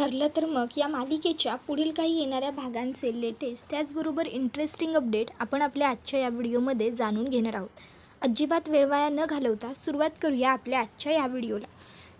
ठरलं तर मग या मालिकेच्या पुढील काही येणाऱ्या भागांचे लेटेस्ट त्याचबरोबर इंटरेस्टिंग अपडेट आपण आपल्या आजच्या या व्हिडिओमध्ये जाणून घेणार आहोत. अजिबात वेळ वाया न घालवता सुरुवात करूया आपल्या आजच्या या व्हिडिओला.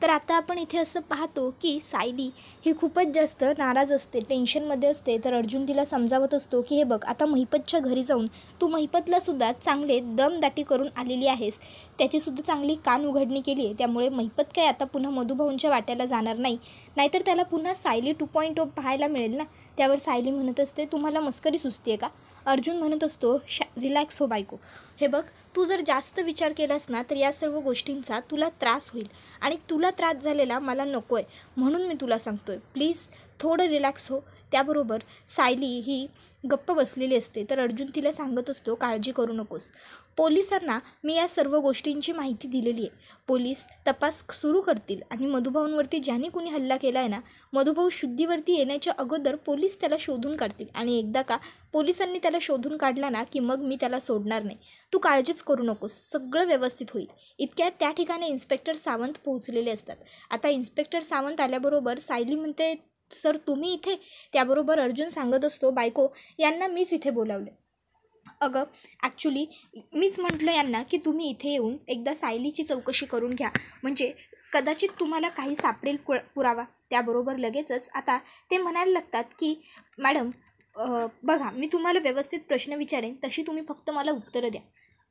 तर आता आपण इथे असं पाहतो की सायली ही खूपच जास्त नाराज असते, टेन्शनमध्ये असते. तर अर्जुन तिला समजावत असतो की हे बघ, आता महिपतच्या घरी जाऊन तू महिपतलासुद्धा चांगले दमदाटी करून आलेली आहेस, त्याचीसुद्धा चांगली कान उघडणी केली आहे. त्यामुळे महिपत काय आता पुन्हा मधुभाऊंच्या वाट्याला जाणार नाही, नाहीतर त्याला पुन्हा सायली 2.0 पाहायला मिळेल ना. त्यावर सायली म्हणत असते, तुम्हाला मस्करी सुचते का? अर्जुन म्हणत असतो, रिलॅक्स हो बायको, हे बघ, तू जर जास्त विचार केलास ना तर या सर्व गोष्टींचा तुला त्रास होईल आणि तुला त्रास झालेला मला नको आहे, म्हणून मी तुला सांगतोय, प्लीज थोडं रिलॅक्स हो. त्याबरोबर सायली ही गप्प बसलेली असते. तर अर्जुन तिला सांगत असतो, काळजी करू नकोस, पोलिसांना मी या सर्व गोष्टींची माहिती दिलेली आहे. पोलीस तपास सुरू करतील आणि मधुभाऊंवरती ज्याने कोणी हल्ला केला आहे ना, मधुभाऊ शुद्धीवरती येण्याच्या अगोदर पोलीस त्याला शोधून काढतील. आणि एकदा का पोलिसांनी त्याला शोधून काढला ना की मग मी त्याला सोडणार नाही. तू काळजीच करू नकोस, सगळं व्यवस्थित होईल. इतक्यात त्या ठिकाणी इन्स्पेक्टर सावंत पोहोचलेले असतात. आता इन्स्पेक्टर सावंत आल्याबरोबर सायली म्हणते, सर तुम्ही इथे? त्याबरोबर अर्जुन सांगत असतो, बायको यांना मीच इथे बोलावले. अगं ॲक्च्युली मीच म्हटलं यांना की तुम्ही इथे येऊन एकदा सायलीची चौकशी करून घ्या, म्हणजे कदाचित तुम्हाला काही सापडेल पुरावा. त्याबरोबर लगेचच आता ते म्हणायला लागतात की मॅडम बघा, मी तुम्हाला व्यवस्थित प्रश्न विचारेन, तशी तुम्ही फक्त मला उत्तरं द्या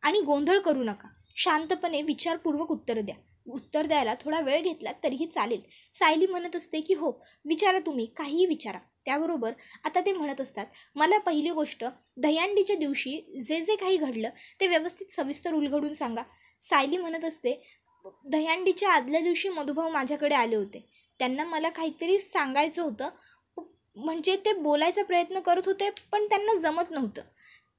आणि गोंधळ करू नका, शांतपणे विचारपूर्वक उत्तरं द्या. उत्तर द्यायला थोडा वेळ घेतला तरीही चालेल. सायली म्हणत असते की हो विचारा, तुम्ही काहीही विचारा. त्याबरोबर आता ते म्हणत असतात, मला पहिली गोष्ट दहीहंडीच्या दिवशी जे जे काही घडलं ते व्यवस्थित सविस्तर उलगडून सांगा. सायली म्हणत असते, दहीहंडीच्या आदल्या दिवशी मधुभाऊ माझ्याकडे आले होते. त्यांना मला काहीतरी सांगायचं होतं, म्हणजे ते बोलायचा प्रयत्न करत होते पण त्यांना जमत नव्हतं.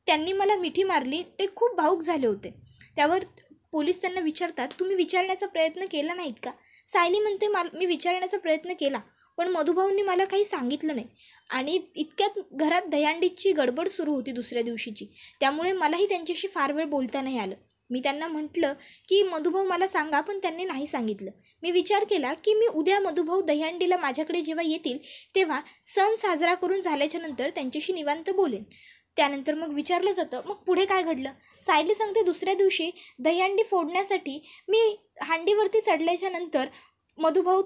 त्यांनी मला मिठी मारली, ते खूप भावूक झाले होते. त्यावर पोलीस त्यांना विचारतात, तुम्ही विचारण्याचा प्रयत्न केला नाहीत का? सायली म्हणते, मी विचारण्याचा प्रयत्न केला पण मधुभाऊंनी मला काही सांगितलं नाही. आणि इतक्यात घरात दहीहंडीची गडबड सुरू होती दुसऱ्या दिवशीची, त्यामुळे मलाही त्यांच्याशी फार वेळ बोलता नाही आलं. मी त्यांना म्हटलं की मधुभाऊ मला सांगा, पण त्यांनी नाही सांगितलं. मी विचार केला की मी उद्या मधुभाऊ दहीहंडीला माझ्याकडे जेव्हा येतील तेव्हा सण साजरा करून झाल्याच्या नंतर त्यांच्याशी निवांत बोलेन. त्यानंतर मग विचारलं जातं, मग पुढे काय घडलं? सायली सांगते, दुसऱ्या दिवशी दहीहंडी फोडण्यासाठी मी हांडीवरती चढल्याच्या नंतर मधुभाऊ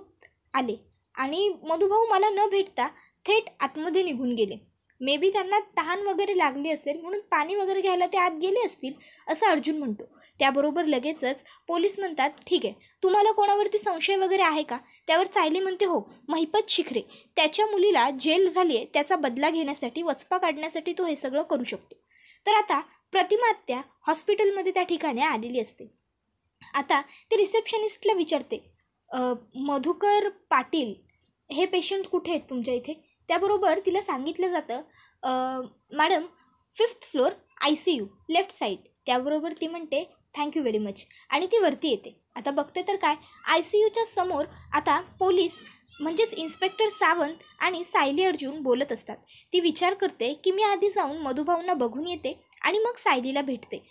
आले आणि मधुभाऊ मला न भेटता थेट आतमध्ये निघून गेले. मे बी त्यांना तहान वगैरे लागली असेल म्हणून पाणी वगैरे घ्यायला ते आत गेले असतील, असं अर्जुन म्हणतो. त्याबरोबर लगेचच पोलीस म्हणतात, ठीक आहे, तुम्हाला कोणावरती संशय वगैरे आहे का? त्यावर सायली म्हणते, हो, महिपत शिखरे, त्याच्या मुलीला जेल झाली आहे, त्याचा बदला घेण्यासाठी, वचपा काढण्यासाठी तो हे सगळं करू शकतो. तर आता प्रतिमा आत्या हॉस्पिटलमध्ये त्या ठिकाणी आलेली असते. आता ते रिसेप्शनिस्टला विचारते, मधुकर पाटील हे पेशंट कुठे आहेत तुमच्या इथे? त्याबरोबर तिला सांगितलं जातं, madam 5th floor ICU left side. त्याबरोबर ती म्हणते, थँक्यू व्हेरी मच, आणि ती वरती येते. आता बघते तर काय, ICUच्या समोर आता पोलीस म्हणजेच इन्स्पेक्टर सावंत आणि सायली अर्जुन बोलत असतात. ती विचार करते की मी आधी जाऊन मधुभाऊंना बघून येते आणि मग सायलीला भेटते.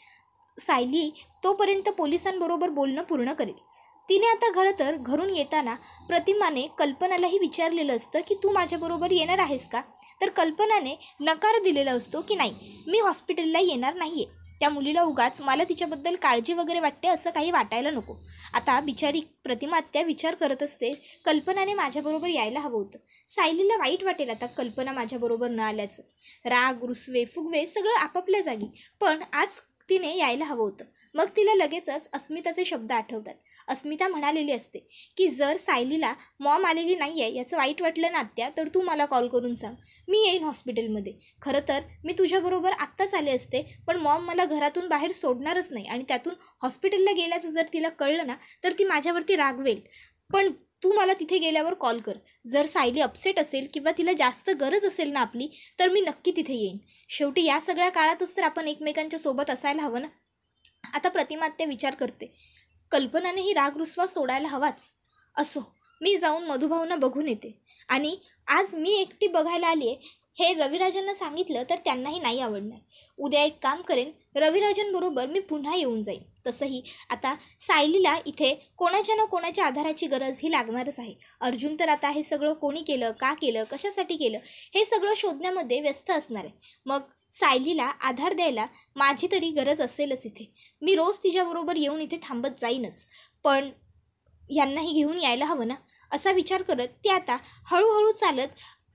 सायली तोपर्यंत पोलिसांबरोबर बोलणं पूर्ण करेल. तिने आता तर घरून येताना प्रतिमाने कल्पनालाही विचारलेलं असतं की तू माझ्याबरोबर येणार आहेस का? तर कल्पनाने नकार दिलेला असतो की नाही, मी हॉस्पिटलला येणार नाही आहे. त्या मुलीला उगाच मला तिच्याबद्दल काळजी वगैरे वाटते असं काही वाटायला नको. आता बिचारी प्रतिमा आत्या विचार करत असते, कल्पनाने माझ्याबरोबर यायला हवं होतं. सायलीला वाईट वाटेल आता कल्पना माझ्याबरोबर न आल्याचं. राग, रुसवे, फुगवे सगळं आपापल्या जागी, पण आज तिने यायला हवं होतं. मग तिला लगेचच अस्मिताचे शब्द आठवतात. अस्मिता म्हणालेली असते की जर सायलीला मॉम आलेली नाही आहे याचं वाईट वाटलं ना आत्या, तर तू मला कॉल करून सांग, मी येईन हॉस्पिटलमध्ये. खरं तर मी तुझ्याबरोबर आत्ताच आले असते, पण मॉम मला घरातून बाहेर सोडणारच नाही आणि त्यातून हॉस्पिटलला गेल्याचं जर तिला कळलं ना तर ती माझ्यावरती रागवेल. पण तू मला तिथे गेल्यावर कॉल कर. जर सायली अपसेट असेल किंवा तिला जास्त गरज असेल ना आपली, तर मी नक्की तिथे येईन. शेवटी या सगळ्या काळातच तर आपण एकमेकांच्या सोबत असायला हवं ना. आता प्रतिमा आत्या विचार करते, कल्पनानेही राग रुसवा सोडायला हवाच. असो, मी जाऊन मधुभाऊंना बघून येते. आणि आज मी एकटी बघायला आली आहे हे रविराजांना सांगितलं तर त्यांनाही नाही आवडणार. उद्या एक काम करेन, रविराजांबरोबर मी पुन्हा येऊन जाईन. तसंही आता सायलीला इथे कोणाच्या ना कोणाच्या आधाराची गरज ही लागणारच आहे. अर्जुन तर आता हे सगळं कोणी केलं, का केलं, कशासाठी केलं हे सगळं शोधण्यामध्ये व्यस्त असणार आहे. मग सायलीला आधार द्यायला माझी तरी गरज असेलच इथे. मी रोज तिच्याबरोबर येऊन इथे थांबत जाईनच, पण यांनाही घेऊन यायला हवं ना, असा विचार करत ती आता हळूहळू चालत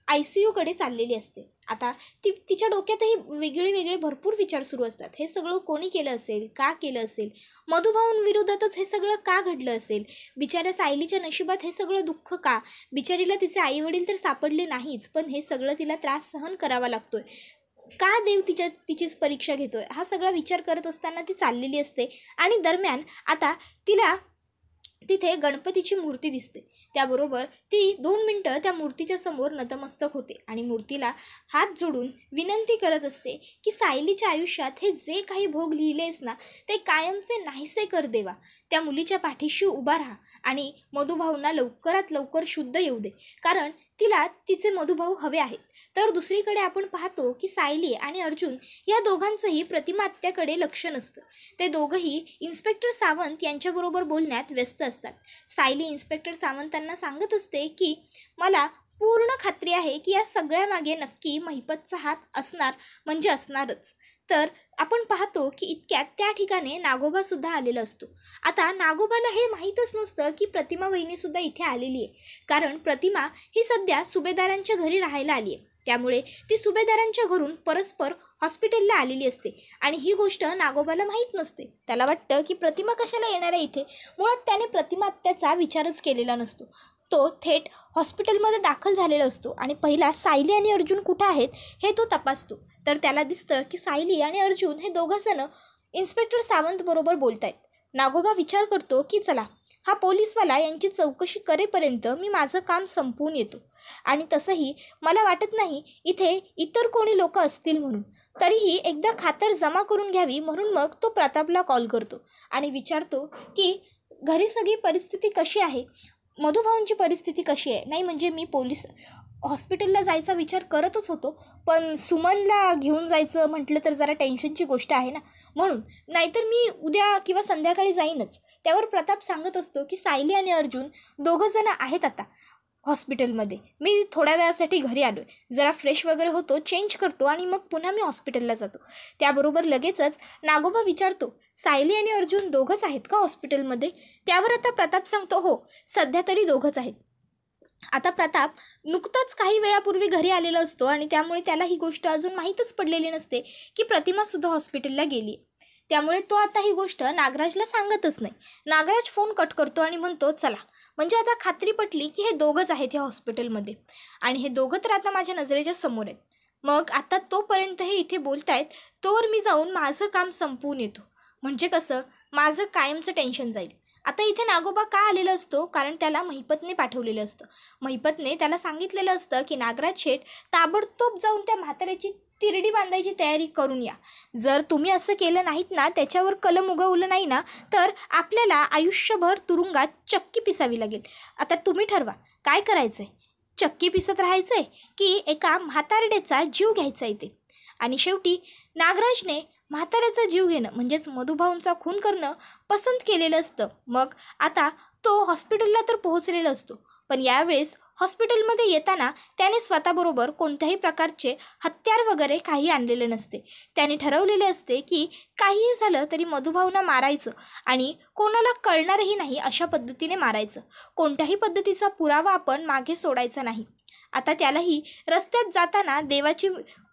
ICUकडे चाललेली असते. आता तिच्या डोक्यातही वेगळे भरपूर विचार सुरू असतात. हे सगळं कोणी केलं असेल, का केलं असेल, मधुभाऊंविरोधातच हे सगळं का घडलं असेल, बिचाऱ्या सायलीच्या नशिबात हे सगळं दुःख का, बिचारीला तिचे आईवडील तर सापडले नाहीच, पण हे सगळं तिला त्रास सहन करावा लागतोय का, देव तिचीच परीक्षा घेतोय, हा सगळा विचार करत असताना ती चाललेली असते. आणि दरम्यान आता तिला तिथे गणपतीची मूर्ती दिसते. त्याबरोबर ती 2 मिनटं त्या मूर्तीच्या समोर नतमस्तक होते आणि मूर्तीला हात जोडून विनंती करत असते की सायलीच्या आयुष्यात हे जे काही भोग लिहिलेस ना ते कायमचे नाहीसे कर देवा. त्या मुलीच्या पाठीशी उभा राहा आणि मधुभाऊंना लवकरात लवकर शुद्ध येऊ दे, कारण तिला तिचे मधुभाऊ हवे आहेत. तर दुसरीकडे आपण पाहतो की सायली आणि अर्जुन या दोघांचंही प्रतिमा आत्याकडे लक्ष नसतं. ते दोघंही इन्स्पेक्टर सावंत यांच्याबरोबर बोलण्यात व्यस्त असतात. सायली इन्स्पेक्टर सावंतांना सांगत असते की मला पूर्ण खात्री आहे की या सगळ्यामागे नक्की महिपतचा हात असणार म्हणजे असणारच. तर आपण पाहतो की इतक्यात त्या ठिकाणी नागोबासुद्धा आलेला असतो. आता नागोबाला हे माहीतच नसतं की प्रतिमा वहिनीसुद्धा इथे आलेली आहे, कारण प्रतिमा ही सध्या सुभेदारांच्या घरी राहायला आली आहे. त्यामुळे ती सुभेदारांच्या घरून परस्पर हॉस्पिटलला आलेली असते आणि ही गोष्ट नागोबाला माहीत नसते. त्याला वाटतं की प्रतिमा कशाला येणार आहे इथे. मुळात त्याने प्रतिमा आत्याचा विचारच केलेला नसतो. तो थेट हॉस्पिटलमध्ये दाखल झालेला असतो आणि पहिला सायली आणि अर्जुन कुठं आहेत हे तो तपासतो. तर त्याला दिसतं की सायली आणि अर्जुन हे दोघंजणं इन्स्पेक्टर सावंत बरोबर बोलत आहेत. नागोबा विचार करतो की चला, हा पोलीसवाला यांची चौकशी करेपर्यंत मी माझं काम संपवून येतो. आणि तसंही मला वाटत नाही इथे इतर कोणी लोक असतील म्हणून. तरीही एकदा खातर जमा करून घ्यावी म्हणून मग तो प्रतापला कॉल करतो आणि विचारतो की घरी सगळी परिस्थिती कशी आहे, मधुभाऊंची परिस्थिती कशी आहे. नाही म्हणजे मी पोलीस हॉस्पिटलला जायचा विचार करतच होतो, पण सुमनला घेऊन जायचं म्हटलं तर जरा टेन्शनची गोष्ट आहे ना, म्हणून. नाहीतर मी उद्या किंवा संध्याकाळी जाईनच. त्यावर प्रताप सांगत असतो की सायली आणि अर्जुन दोघंजणं आहेत आता हॉस्पिटलमध्ये. मी थोड्या वेळासाठी घरी आलो आहे, जरा फ्रेश वगैरे होतो, चेंज करतो आणि मग पुन्हा मी हॉस्पिटलला जातो. त्याबरोबर लगेचच नागोबा विचारतो सायली आणि अर्जुन दोघंच आहेत का हॉस्पिटलमध्ये. त्यावर आता प्रताप सांगतो हो, सध्या तरी दोघंच आहेत. आता प्रताप नुकताच काही वेळापूर्वी घरी आलेला असतो आणि त्यामुळे त्याला ही गोष्ट अजून माहीतच पडलेली नसते की प्रतिमासुद्धा हॉस्पिटलला गेली. त्यामुळे तो आता ही गोष्ट नागराजला सांगतच नाही. नागराज फोन कट करतो आणि म्हणतो चला, म्हणजे आता खात्री पटली की हे दोघंच आहेत या हॉस्पिटलमध्ये आणि हे दोघं तर आता माझ्या नजरेच्या समोर आहेत. मग आता तोपर्यंत हे इथे बोलतायत, तोवर मी जाऊन माझं काम संपवून येतो. म्हणजे कसं माझं कायमचं टेन्शन जाईल. आता इथे नागोबा का आलेला असतो, कारण त्याला महिपतने पाठवलेलं असतं. महिपतने त्याला सांगितलेलं असतं की नागराज शेठ ताबडतोब जाऊन त्या म्हाताऱ्याची तिरडी बांधायची तयारी करून या. जर तुम्ही असं केलं नाहीत ना, त्याच्यावर कलम उगवलं नाही ना, तर आपल्याला आयुष्यभर तुरुंगात चक्की पिसावी लागेल. आता तुम्ही ठरवा काय करायचं आहे, चक्की पिसत राहायचं आहे की एका म्हातारड्याचा जीव घ्यायचा आहे ते. आणि शेवटी नागराजने म्हाताऱ्याचा जीव घेणं म्हणजेच मधुभाऊंचा खून करणं पसंत केलेलं असतं. मग आता तो हॉस्पिटलला तर पोहोचलेला असतो, पण यावेळेस हॉस्पिटलमध्ये येताना त्याने स्वतःबरोबर कोणत्याही प्रकारचे हत्यार वगैरे काही आणलेले नसते. त्याने ठरवलेले असते की काहीही झालं तरी मधुभाऊंना मारायचं आणि कोणाला कळणारही नाही अशा पद्धतीने मारायचं. कोणत्याही पद्धतीचा पुरावा आपण मागे सोडायचा नाही. आता त्यालाही रस्त्यात जाताना देवाची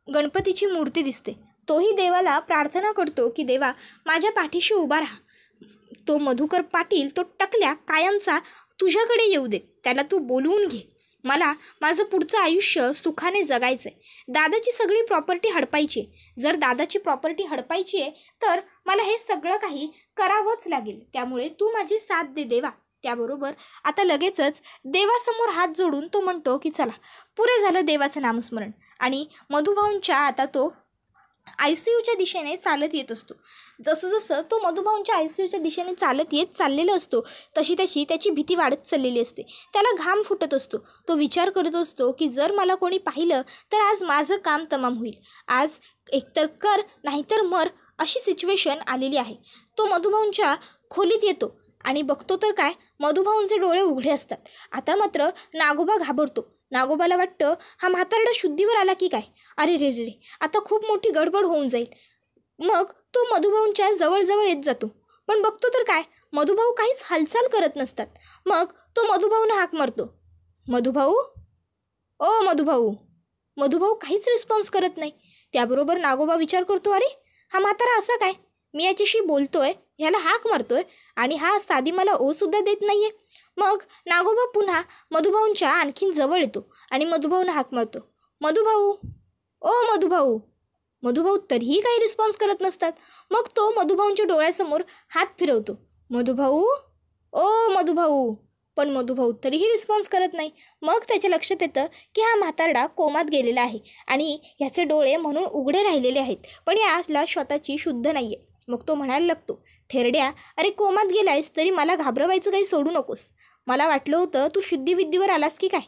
गणपतीची मूर्ती दिसते. तोही देवाला प्रार्थना करतो की देवा माझ्या पाठीशी उभा राहा. तो मधुकर पाटील तो टकल्या कायमचा तुझ्याकडे येऊ दे, त्याला तू बोलवून घे. मला माझं पुढचं आयुष्य सुखाने जगायचं आहे. दादाची सगळी प्रॉपर्टी हडपायची आहे. जर दादाची प्रॉपर्टी हडपायची आहे तर मला हे सगळं काही करावंच लागेल. त्यामुळे तू माझी साथ दे देवा. त्याबरोबर आता लगेचच देवासमोर हात जोडून तो म्हणतो की चला, पुरे झालं देवाचं नामस्मरण. आणि मधुभाऊंच्या आता तो ICUच्या दिशेने चालत येत असतो. जसं तो मधुभाऊंच्या ICUच्या दिशेने चालत येत चाललेला असतो तशी त्याची भीती वाढत चाललेली असते. त्याला घाम फुटत असतो. तो विचार करत असतो की जर मला कोणी पाहिलं तर आज माझं काम तमाम होईल. आज एकतर कर नाहीतर मर अशी सिच्युएशन आलेली आहे. तो मधुभाऊंच्या खोलीत येतो आणि बघतो तर काय, मधुभाऊंचे डोळे उघडे असतात. आता मात्र नागोबा घाबरतो. नागोबाला वाटतं हा म्हातारडा शुद्धीवर आला की काय, अरे रे रे रे, आता खूप मोठी गडबड होऊन जाईल. मग तो मधुभाऊंच्या जवळजवळ येत जातो, पण बघतो तर काय, मधुभाऊ काहीच हालचाल करत नसतात. मग तो मधुभाऊंना हाक मारतो, मधुभाऊ, ओ मधुभाऊ. मधुभाऊ काहीच रिस्पॉन्स करत नाही. त्याबरोबर नागोबा विचार करतो, अरे हा म्हातारा असा काय, मी याच्याशी बोलतोय, ह्याला हाक मारतोय आणि हा साधी मला ओ सुद्धा देत नाहीये. मग नागोबा पुन्हा मधुभाऊंच्या आणखीन जवळ येतो आणि मधुभाऊंना हाक मारतो, मधुभाऊ, ओ मधुभाऊ. मधुभाऊ तरीही काही रिस्पॉन्स करत नसतात. मग तो मधुभाऊंच्या डोळ्यासमोर हात फिरवतो, मधुभाऊ, ओ मधुभाऊ. पण मधुभाऊ तरीही रिस्पॉन्स करत नाही. मग त्याच्या लक्षात येतं की हा म्हातारडा कोमात गेलेला आहे आणि ह्याचे डोळे म्हणून उघडे राहिलेले आहेत, पण याला स्वतःची शुद्ध नाही आहे. मग तो म्हणायला लागतो, थेरड्या, अरे कोमात गेलायस तरी मला घाबरवायचं काही सोडू नकोस. मला वाटलं होतं तू शुद्धीविद्धीवर आलास की काय.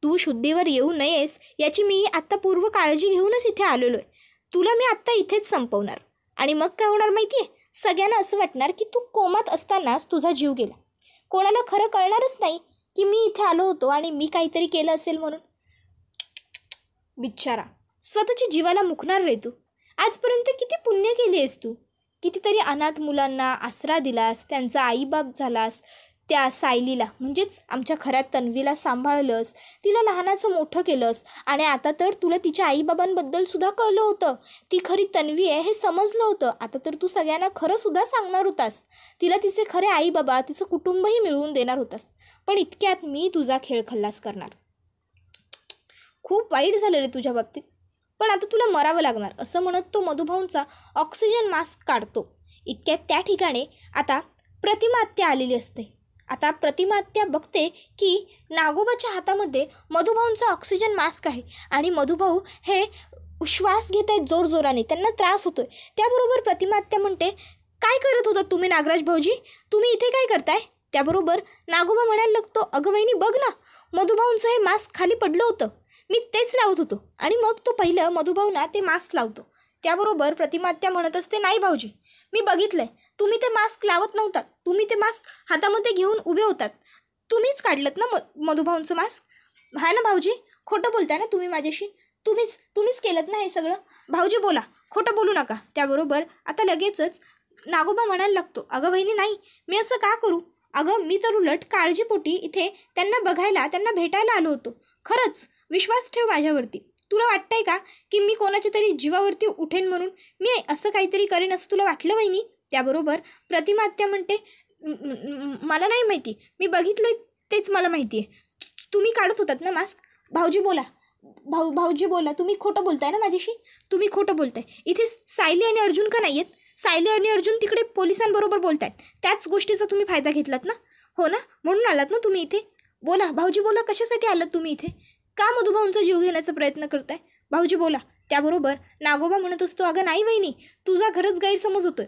तू शुद्धीवर येऊ नयेस याची मी आत्ता पूर्व काळजी घेऊनच इथे आलेलो आहे. तुला मी आत्ता इथेच संपवणार. आणि मग काय होणार माहिती आहे, सगळ्यांना असं वाटणार की तू कोमात असतानाच तुझा जीव गेला. कोणाला खरं कळणारच नाही की मी इथे आलो होतो आणि मी काहीतरी केलं असेल म्हणून. बिचारा, स्वतःच्या जीवाला मुकणार रे तू. आजपर्यंत किती पुण्य केली आहेस तू. कितीतरी अनाथ मुलांना आसरा दिलास, त्यांचा आईबाप झालास, त्या सायलीला म्हणजेच आमच्या खऱ्या तन्वीला सांभाळलंस, तिला लहानाचं मोठं केलंस आणि आता तर तुला तिच्या आईबाबांबद्दलसुद्धा कळलं होतं. ती खरी तन्वी आहे हे समजलं होतं. आता तर तू सगळ्यांना खरंसुद्धा सांगणार होतास. तिला तिचे खरे आईबाबा, तिचं कुटुंबही मिळवून देणार होतास. पण इतक्यात मी तुझा खेळ खल्लास करणार. खूप वाईट झालं रे तुझ्या बाबतीत, पण आता तुला मरावं लागणार, असं म्हणत तो मधुभाऊंचा ऑक्सिजन मास्क काढतो. इतक्यात त्या ठिकाणी आता प्रतिमा आत्या आलेली असते. आता प्रतिमा आत्या बघते की नागोबाच्या हातामध्ये मधुभाऊंचा ऑक्सिजन मास्क आहे आणि मधुभाऊ हे श्वास घेत आहेत जोरजोराने, त्यांना त्रास होतोय. त्याबरोबर प्रतिमा आत्या म्हणते, काय करत होतात तुम्ही नागराज भाऊजी, तुम्ही इथे काय करताय. त्याबरोबर नागोबा म्हणायला लागतो, अगं वहिनी बघ ना, मधुभाऊंचं हे मास्क खाली पडलं होतं, मी तेच लावत होतो. आणि मग तो पहिलं मधुभाऊंना ते मास्क लावतो. त्याबरोबर प्रतिमा आत्या म्हणत असते, नाही भाऊजी, मी बघितलंय, तुम्ही ते मास्क लावत नव्हतात, तुम्ही ते मास्क हातामध्ये घेऊन उभे होतात, तुम्हीच काढलत ना मधुभाऊंचं मास्क. हा ना भाऊजी, खोटं बोलताय ना तुम्ही माझ्याशी, तुम्हीच केलं ना हे सगळं. भाऊजी बोला, खोटं बोलू नका. त्याबरोबर आता लगेचच नागोबा म्हणायला लागतो, अगं बहिणी नाही, मी असं का करू. अगं मी तर उलट काळजीपोटी इथे त्यांना बघायला, त्यांना भेटायला आलो होतो. खरंच विश्वास ठेव माझ्यावरती. तुला वाटतंय का की मी कोणाच्या तरी जीवावरती उठेन म्हणून मी असं काहीतरी करेन असं तुला वाटलं वहिनी. त्याबरोबर प्रतिमा आत्या म्हणते, मला नाही माहिती, मी बघितलं तेच मला माहिती आहे. तुम्ही काढत होतात ना मास्क. भाऊजी बोला, भाऊजी बोला, तुम्ही खोटं बोलताय ना माझ्याशी, तुम्ही खोटं बोलताय. इथे सायली आणि अर्जुन का नाही आहेत. सायली आणि अर्जुन तिकडे पोलिसांबरोबर बोलत आहेत, त्याच गोष्टीचा तुम्ही फायदा घेतलात ना. हो ना, म्हणून आलात ना तुम्ही इथे. बोला भाऊजी बोला, कशासाठी आलात तुम्ही इथे, का मधुभाऊंचा जीव घेण्याचा प्रयत्न करताय. भाऊजी बोला. त्याबरोबर नागोबा म्हणत असतो, अगं नाही वहिनी, तुझा खरंच गैरसमज होतोय.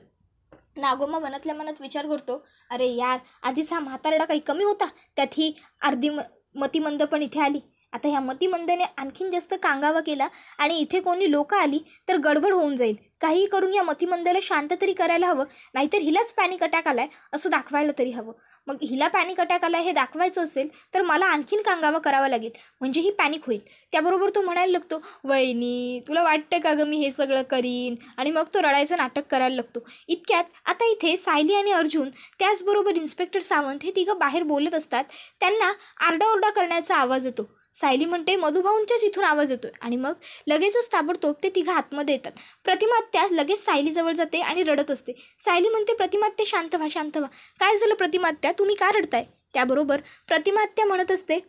नागोबा मनातल्या मनात विचार करतो, अरे यार, आधीच हा म्हातारडा काही कमी होता, त्यात ही अर्धी मतिमंद पण इथे आली. आता ह्या मतिमंदने आणखीन जास्त कांगावा केला आणि इथे कोणी लोक आली तर गडबड होऊन जाईल. काही करून या मतिमंदाला शांत तरी करायला हवं, नाहीतर हिलाच पॅनिक अटॅक आलाय असं दाखवायला तरी हवं. मग हिला पॅनिक अटॅक आलाय हे दाखवायचं असेल तर मला आणखीन कांगावा करावा लागेल, म्हणजे ही पॅनिक होईल. त्याबरोबर तो म्हणायला लागतो, वहिनी तुला वाटतं का गं मी हे सगळं करीन. आणि मग तो रडायचं नाटक करायला लागतो. इतक्यात आता इथे सायली आणि अर्जुन, त्याचबरोबर इन्स्पेक्टर सावंत हे तिघं बाहेर बोलत असतात. त्यांना आरडाओरडा करण्याचा आवाज येतो. सायली म्हणते, मधुभाऊंच्याच इथून आवाज येतोय. आणि मग लगेचच ताबडतोब ते तिघं आतमध्ये येतात. प्रतिमा आत्या लगेच सायलीजवळ जाते आणि रडत असते. सायली म्हणते, प्रतिमा आत्या शांत व्हा, शांत व्हा, काय झालं प्रतिमा आत्या, तुम्ही का रडताय. त्याबरोबर प्रतिमा आत्या म्हणत असते,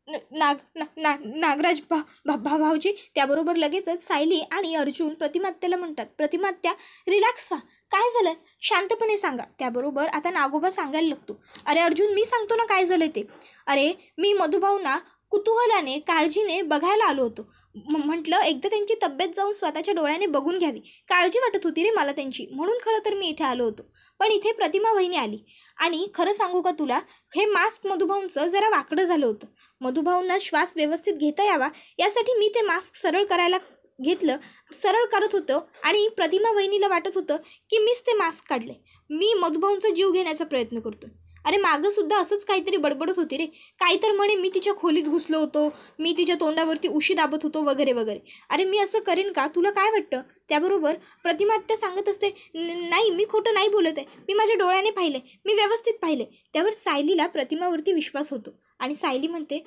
नागराज भाऊजी. त्याबरोबर लगेचच सायली आणि अर्जुन प्रतिमा आत्याला म्हणतात, प्रतिमा आत्या रिलॅक्स व्हा, काय झालं शांतपणे सांगा. त्याबरोबर आता नागोबा सांगायला लागतो, अरे अर्जुन मी सांगतो ना काय झालं ते. अरे मी मधुभाऊंना कुतूहलाने काळजीने बघायला आलो होतो. म्हटलं एकदा त्यांची तब्येत जाऊन स्वतःच्या डोळ्याने बघून घ्यावी, काळजी वाटत होती रे मला त्यांची, म्हणून खरं तर मी इथे आलो होतो. पण इथे प्रतिमा वहिनी आली आणि खरं सांगू का तुला, हे मास्क मधुभाऊंचं जरा वाकडं झालं होतं. मधुभाऊंना श्वास व्यवस्थित घेता यावा यासाठी मी ते मास्क सरळ करायला घेतलं, सरळ करत होतं आणि प्रतिमा वहिनीला वाटत होतं की मीच ते मास्क काढले, मी मधुभाऊंचा जीव घेण्याचा प्रयत्न करतोय. अरे मागंसुद्धा असंच काहीतरी बडबडत होती रे, काही तर म्हणे मी तिच्या खोलीत घुसलो होतो, मी तिच्या तोंडावरती उशी दाबत होतो वगैरे वगैरे. अरे मी असं करेन का, तुला काय वाटतं? त्याबरोबर प्रतिमा आत्या सांगत असते, नाही मी खोटं नाही बोलत आहे, मी माझ्या डोळ्याने पाहिले, मी व्यवस्थित पाहिले. त्यावर सायलीला प्रतिमावरती विश्वास होतो आणि सायली म्हणते,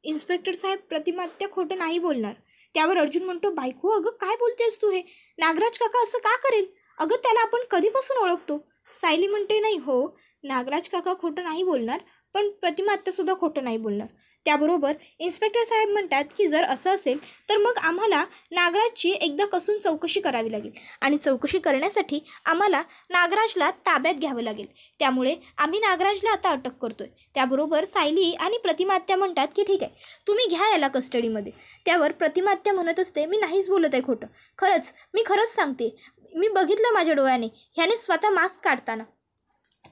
इन्स्पेक्टर साहेब प्रतिमा आत्या खोटं नाही बोलणार. त्यावर अर्जुन म्हणतो, बायको अगं काय बोलतेस तू हे, नागराज काका असं का करेल, अगं त्याला आपण कधीपासून ओळखतो. सायली म्हणते, नाही हो, नागराज काका खोटं नाही बोलणार, पण प्रतिमा आत्यासुद्धा खोटं नाही बोलणार. त्याबरोबर इन्स्पेक्टर साहेब म्हणतात की जर असं असेल तर मग आम्हाला नागराजची एकदा कसून चौकशी करावी लागेल आणि चौकशी करण्यासाठी आम्हाला नागराजला ताब्यात घ्यावं लागेल. त्यामुळे आम्ही नागराजला आता अटक करतोय. त्याबरोबर सायली आणि प्रतिमा आत्या म्हणतात की ठीक आहे, तुम्ही घ्या याला कस्टडीमध्ये. त्यावर प्रतिमा आत्या म्हणत असते, मी नाहीच बोलत आहे खोटं, मी खरंच सांगते, मी बघितलं माझ्या डोळ्याने, ह्याने स्वतः मास्क काढताना.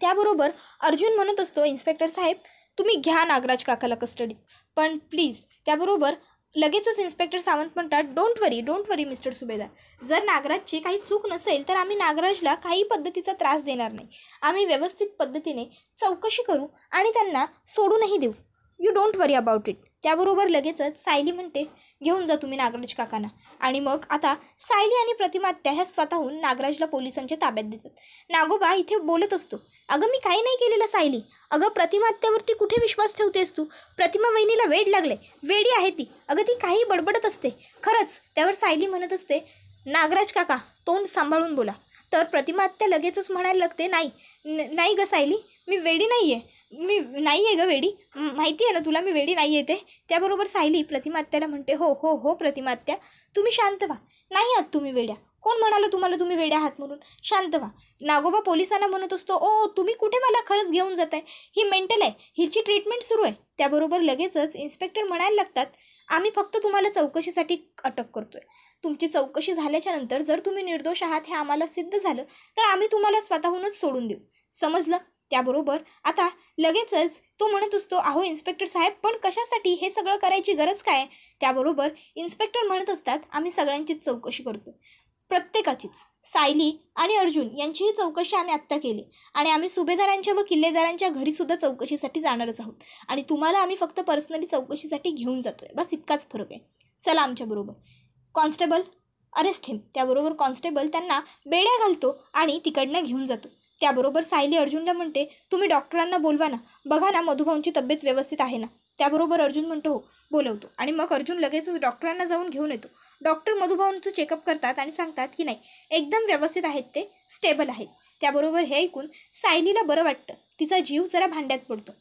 त्याबरोबर अर्जुन म्हणत असतो, इन्स्पेक्टर साहेब तुम्ही घ्या नागराज काकाला कस्टडीत, पण प्लीज. त्याबरोबर लगेचच इन्स्पेक्टर सावंत म्हणतात, डोंट वरी मिस्टर सुभेदार, जर नागराजची काही चूक नसेल तर आम्ही नागराजला काही पद्धतीचा त्रास देणार नाही, आम्ही व्यवस्थित पद्धतीने चौकशी करू आणि त्यांना सोडूनही देऊ, you don't worry about it. त्याबरोबर लगेचच सायली म्हणते, घेऊन जा तुम्ही नागराज काकांना. आणि मग आता सायली आणि प्रतिमा आत्या ह्या स्वतःहून नागराजला पोलिसांच्या ताब्यात देतात. नागोबा इथे बोलत असतो, अगं मी काही नाही केलेलं सायली, अगं प्रतिमा आत्यावरती कुठे विश्वास ठेवतेस तू, प्रतिमा वहिनीला वेड लागले, वेडी आहे ती, अगं ती काही बडबडत असते खरंच. त्यावर सायली म्हणत असते, नागराज काका तोंड सांभाळून बोला. तर प्रतिमा आत्या लगेचच म्हणायला लागते, नाही ग सायली, मी वेडी नाही आहे, मी नाही आहे ग वेडी, माहिती आहे ना तुला मी वेडी नाही आहे ते. त्याबरोबर सायली प्रतिमा आत्याला म्हणते, हो हो हो प्रतिमा आत्या, तुम्ही शांत व्हा, नाही आहात तुम्ही वेड्या, कोण म्हणालं तुम्हाला तुम्ही वेड्या आहात म्हणून, शांत व्हा. नागोबा पोलिसांना म्हणत असतो, ओ तुम्ही कुठे मला खरंच घेऊन जात आहे, ही मेंटल आहे, हिची ट्रीटमेंट सुरू आहे. त्याबरोबर लगेचच इन्स्पेक्टर म्हणायला लागतात, आम्ही फक्त तुम्हाला चौकशीसाठी अटक करतोय, तुमची चौकशी झाल्याच्या नंतर जर तुम्ही निर्दोष आहात हे आम्हाला सिद्ध झालं तर आम्ही तुम्हाला स्वतःहूनच सोडून देऊ, समजलं. त्याबरोबर आता लगेचच तो म्हणत असतो, अहो इन्स्पेक्टर साहेब पण कशासाठी हे सगळं करायची गरज काय. त्याबरोबर इन्स्पेक्टर म्हणत असतात, आम्ही सगळ्यांचीच चौकशी करतो, प्रत्येकाचीच. सायली आणि अर्जुन यांचीही चौकशी आम्ही आत्ता केली आणि आम्ही सुभेदारांच्या व किल्लेदारांच्या घरीसुद्धा चौकशीसाठी जाणारच आहोत आणि तुम्हाला आम्ही फक्त पर्सनली चौकशीसाठी घेऊन जातोय, बस इतकाच फरक आहे, चला आमच्याबरोबर. कॉन्स्टेबल अरेस्ट हिम. त्याबरोबर कॉन्स्टेबल त्यांना बेड्या घालतो आणि तिकडनं घेऊन जातो. त्याबरोबर सायली अर्जुनला म्हणते, तुम्ही डॉक्टरांना बोलवा ना, बघा ना मधुभाऊंची तब्येत व्यवस्थित आहे ना. त्याबरोबर अर्जुन म्हणतो, हो बोलवतो. आणि मग अर्जुन लगेचच डॉक्टरांना जाऊन घेऊन येतो. डॉक्टर मधुभाऊंचं चेकअप करतात आणि सांगतात की नाही एकदम व्यवस्थित आहेत, ते स्टेबल आहेत. त्याबरोबर हे ऐकून सायलीला बरं वाटतं, तिचा जीव जरा भांड्यात पडतो.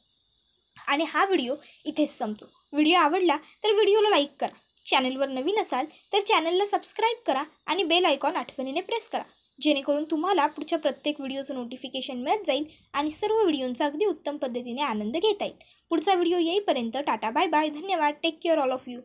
आणि हा व्हिडिओ इथेच संपतो. व्हिडिओ आवडला तर व्हिडिओला लाईक करा, चॅनलवर नवीन असाल तर चॅनलला सबस्क्राईब करा आणि बेल आयकॉन आठवणीने प्रेस करा, जेणेकरून तुम्हाला पुढच्या प्रत्येक व्हिडिओचं नोटिफिकेशन मिळत जाईल आणि सर्व व्हिडिओंचा अगदी उत्तम पद्धतीने आनंद घेता येईल. पुढचा व्हिडिओ येईपर्यंत टाटा बाय बाय, धन्यवाद, take care all of you.